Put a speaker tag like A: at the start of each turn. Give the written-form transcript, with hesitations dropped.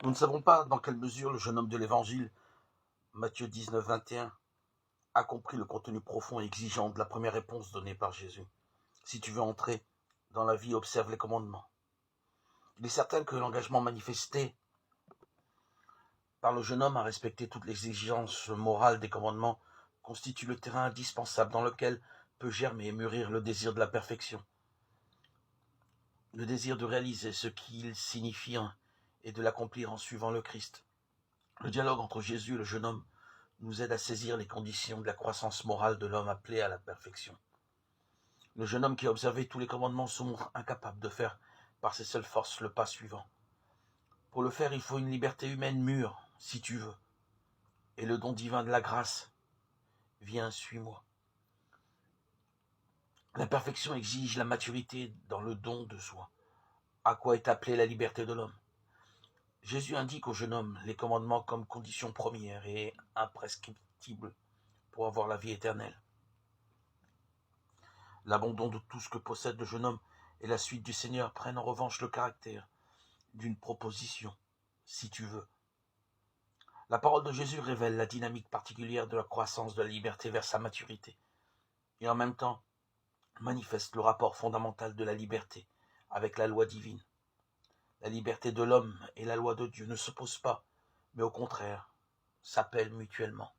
A: Nous ne savons pas dans quelle mesure le jeune homme de l'Évangile, Matthieu 19, 21, a compris le contenu profond et exigeant de la première réponse donnée par Jésus. Si tu veux entrer dans la vie, observe les commandements. Il est certain que l'engagement manifesté par le jeune homme à respecter toutes les exigences morales des commandements constitue le terrain indispensable dans lequel peut germer et mûrir le désir de la perfection, le désir de réaliser ce qu'il signifie et de l'accomplir en suivant le Christ. Le dialogue entre Jésus et le jeune homme nous aide à saisir les conditions de la croissance morale de l'homme appelé à la perfection. Le jeune homme qui a observé tous les commandements se montre incapable de faire par ses seules forces le pas suivant. Pour le faire, il faut une liberté humaine mûre, si tu veux. Et le don divin de la grâce, viens, suis-moi. La perfection exige la maturité dans le don de soi. À quoi est appelée la liberté de l'homme? Jésus indique au jeune homme les commandements comme condition première et imprescriptible pour avoir la vie éternelle. L'abandon de tout ce que possède le jeune homme et la suite du Seigneur prennent en revanche le caractère d'une proposition, si tu veux. La parole de Jésus révèle la dynamique particulière de la croissance de la liberté vers sa maturité, et en même temps manifeste le rapport fondamental de la liberté avec la loi divine. La liberté de l'homme et la loi de Dieu ne s'opposent pas, mais au contraire, s'appellent mutuellement.